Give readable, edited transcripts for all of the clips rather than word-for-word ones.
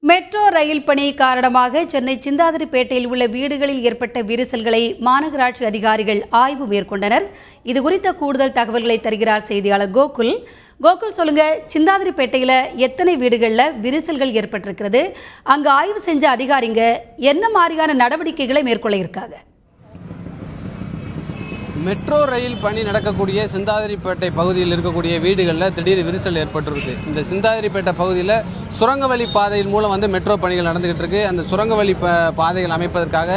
Metro rail பணி காரணமாக சென்னை சிந்தாதிரிப்பேட்டையில் உள்ள வீடுகளில் ஏற்பட்ட விரிசல்களை மாநகராட்சி அதிகாரிகள் ஆய்வு மேற்கொண்டனர். இதுகுறித்த கூடுதல் தகவல்களை தருகிறார் செய்தியாளர் கோகுல். சொல்லுங்க, சிந்தாதிரிப்பேட்டையில் எத்தனை வீடுகளில் விரிசல்கள் ஏற்பட்டிருக்கிறது? அங்கு ஆய்வு செஞ்ச அதிகாரிங்க என்ன மாதிரியான நடவடிக்கைகளை மேற்கொள்ள இருக்காங்க? மெட்ரோ ரயில் பணி நடக்கக்கூடிய சிந்தாதிரிப்பேட்டை பகுதியில் இருக்கக்கூடிய வீடுகளில் திடீர் விரிசல் ஏற்பட்டிருக்கு. இந்த சிந்தாதிரிப்பேட்டை பகுதியில் சுரங்கவழி பாதையின் மூலம் மெட்ரோ பணிகள் நடந்துகிட்டு இருக்கு. அந்த சுரங்கவழி பாதைகள் அமைப்பதற்காக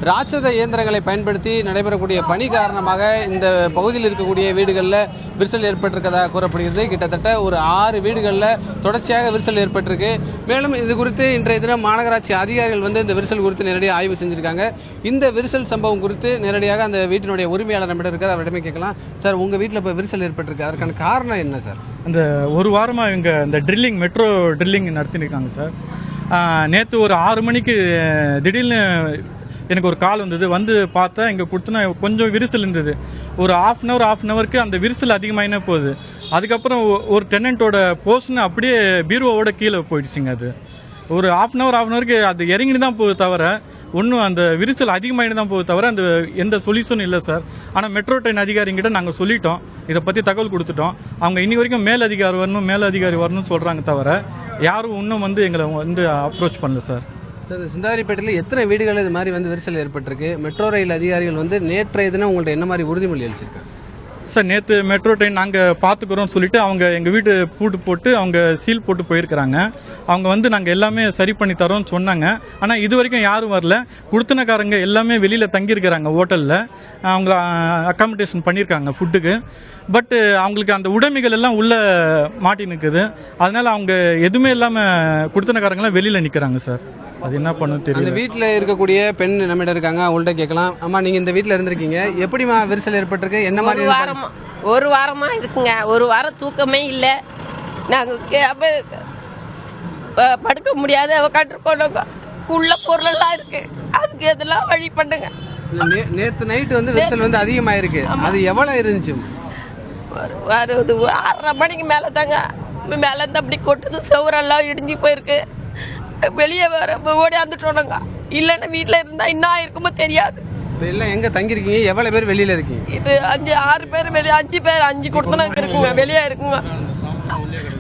ராட்சத இயந்திரங்களை பயன்படுத்தி நடைபெறக்கூடிய பணி காரணமாக இந்த பகுதியில் இருக்கக்கூடிய வீடுகளில் விரிசல் ஏற்பட்டிருக்கதாக கூறப்படுகிறது. கிட்டத்தட்ட ஒரு 6 வீடுகளில் தொடர்ச்சியாக விரிசல் ஏற்பட்டிருக்கு. மேலும் இது குறித்து இன்றைய தினம் மாநகராட்சி அதிகாரிகள் இந்த விரிசல் குறித்து நேரடியாக ஆய்வு செஞ்சிருக்காங்க. இந்த விரிசல் சம்பவம் குறித்து நேரடியாக அந்த வீட்டினுடைய உரிமையாளர் நம்மிடம் இருக்கார், அவரிடமே கேட்கலாம். சார், உங்கள் வீட்டில் இப்போ விரிசல் ஏற்பட்டிருக்கு, அதற்கான காரணம் என்ன சார்? அந்த ஒரு வாரமாக இவங்க இந்த மெட்ரோ ட்ரில்லிங் நடத்தினிருக்காங்க சார். நேற்று ஒரு 6 மணிக்கு திடீர்னு எனக்கு ஒரு கால் வந்து பார்த்தா இங்கே கொடுத்தனா கொஞ்சம் விரிசல் இருந்தது. ஒரு ஹாஃப் அன் ஹவருக்கு அந்த விரிசல் அதிகமாகினே போகுது. அதுக்கப்புறம் ஒரு டெனண்ட்டோட போர்ஷன் அப்படியே பீரோவோட கீழே போயிடுச்சுங்க. அது ஒரு ஹாஃப் அன் ஹவருக்கு அது இறங்கிட்டு தான் போகுது தவிர ஒன்றும் அந்த விரிசல் அதிகமாகிட்டு தான் போகுது தவிர அந்த எந்த சொல்யூஷனும் இல்லை சார். ஆனால் மெட்ரோ ட்ரெயின் அதிகாரிங்கிட்ட நாங்கள் சொல்லிட்டோம், இதை பற்றி தகவல் கொடுத்துட்டோம். அவங்க இன்னி வரைக்கும் மேலதிகாரி வரணும்னு சொல்கிறாங்க தவிர யாரும் இன்னும் எங்களை அப்ரோச் பண்ணல சார். சிந்தாதிரிப்பேட்டையில் எத்தனை வீடுகள் இது மாதிரி விரிசல் ஏற்பட்டிருக்கு? மெட்ரோ ரயில் அதிகாரிகள் நேற்றைய தினம் உங்கள்கிட்ட என்ன மாதிரி உறுதிமொழி அளிச்சிருக்காங்க சார்? நேற்று மெட்ரோ ட்ரெயின் நாங்கள் பார்த்துக்குறோம்னு சொல்லிட்டு அவங்க எங்கள் வீட்டு பூட்டு போட்டு அவங்க சீல் போட்டு போயிருக்கிறாங்க. அவங்க நாங்கள் எல்லாமே சரி பண்ணி தரோம்னு சொன்னாங்க. ஆனால் இது வரைக்கும் யாரும் வரல. குடுத்தனக்காரங்க எல்லாமே வெளியில் தங்கியிருக்கிறாங்க ஹோட்டலில். அவங்க அக்காமடேஷன் பண்ணியிருக்காங்க ஃபுட்டுக்கு. பட் அவங்களுக்கு அந்த உடைமைகள் எல்லாம் உள்ளே மாட்டி நிற்குது. அதனால் அவங்க எதுவுமே இல்லாமல் குடுத்தனக்காரங்களாம் வெளியில் நிற்கிறாங்க சார். அது என்ன பண்ண தெரியும். அந்த வீட்டில் இருக்கக்கூடிய பெண் நம்மிடம் இருக்காங்க, அவங்கள்ட்ட கேட்கலாம். அம்மா, நீங்கள் இந்த வீட்டில் இருந்திருக்கீங்க, எப்படிமா விரிசல் ஏற்பட்டிருக்கு? என்ன மாதிரி? ஒரு வாரமா இருக்குங்க. ஒரு வாரம் தூக்கமே இல்லை. நாங்கள் படுக்க முடியாத கற்றுக்கொண்டோங்க. உள்ள பொருளெல்லாம் இருக்கு, அதுக்கு எதெல்லாம் வழி பண்ணுங்க. நேற்று நைட்டு விரிசல் அதிகமாயிருக்கு. அது எவ்வளோ இருந்துச்சு? ஒரு 6:30 மணிக்கு மேலே தாங்க. மேலே இருந்து அப்படி கொட்டுது, செவரெல்லாம் இடிஞ்சு போயிருக்கு. வெளியே வர ஓடியாந்துட்டோங்க. இல்லைன்னா வீட்டில் இருந்தால் என்ன இருக்குமோ தெரியாது. எல்லாம் எங்கே தங்கியிருக்கீங்க? எவ்வளோ பேர் வெளியில் இருக்கீங்க? இது 6 பேர் வெளியே, 5 பேர் 5 கொடுத்தனாங்க இருக்குங்க, வெளியே இருக்குங்க.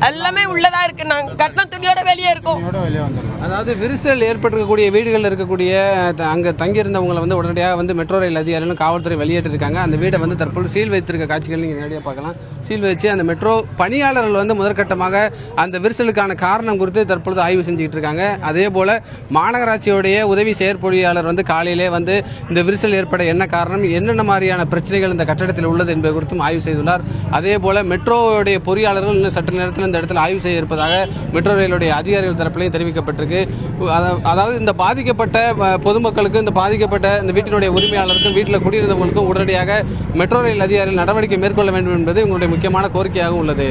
எல்லாமே உள்ளதா இருக்கு. நாங்கள் கட்டின துணியோட வெளியே இருக்கோம். அதாவது விரிசல் ஏற்பட்டிருக்கக்கூடிய வீடுகளில் இருக்கக்கூடிய அங்கே தங்கியிருந்தவங்களை உடனடியாக மெட்ரோ ரயில் அதிகாரிகளும் காவல்துறை வெளியேற்றிருக்காங்க. அந்த வீடை தற்போது சீல் வைத்திருக்க காட்சிகள் நீங்கள் நேரடியாக பார்க்கலாம். சீல் வச்சு அந்த மெட்ரோ பணியாளர்கள் முதற்கட்டமாக அந்த விரிசலுக்கான காரணம் குறித்து தற்பொழுது ஆய்வு செஞ்சுக்கிட்டு இருக்காங்க. அதே போல் மாநகராட்சியுடைய உதவி செயற்பொறியாளர் காலையிலே இந்த விரிசல் ஏற்பட என்ன காரணம், என்னென்ன மாதிரியான பிரச்சனைகள் இந்த கட்டடத்தில் உள்ளது என்பது குறித்தும் ஆய்வு செய்துள்ளார். அதே போல் மெட்ரோவுடைய பொறியாளர்கள் இன்னும் சற்று நேரத்தில் இந்த இடத்துல ஆய்வு செய்ய இருப்பதாக மெட்ரோ ரயிலுடைய அதிகாரிகள் தரப்பிலையும் தெரிவிக்கப்பட்டிருக்கு. அதாவது இந்த பாதிக்கப்பட்ட பொதுமக்களுக்கு, இந்த பாதிக்கப்பட்ட இந்த வீட்டினுடைய உரிமையாளருக்கும், வீட்டில் குடியிருந்தவங்களுக்கும் உடனடியாக மெட்ரோ ரயில் அதிகாரிகள் நடவடிக்கை மேற்கொள்ள வேண்டும் என்பது உங்களுடைய முக்கியமான கோரிக்கையாக உள்ளது.